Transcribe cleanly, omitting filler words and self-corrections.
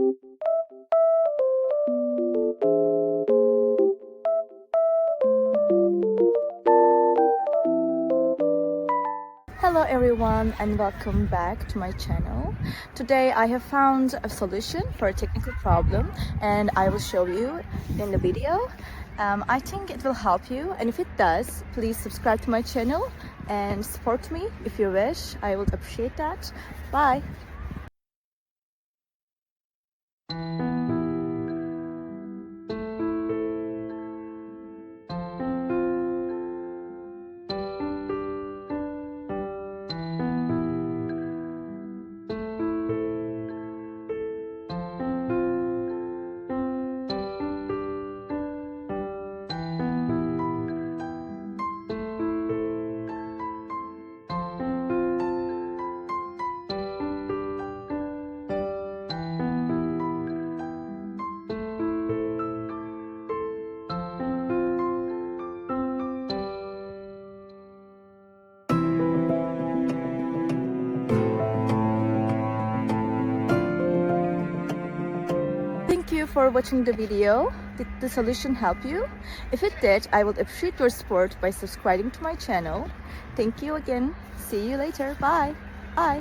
Hello everyone and welcome back to my channel. Today I have found a solution for a technical problem and I will show you in the video. I think it will help you, and if it does, please subscribe to my channel and support me if you wish. I would appreciate that. Bye! Thank you for watching the video. Did the solution help you? If it did, I would appreciate your support by subscribing to my channel. Thank you again. See you later. Bye. Bye.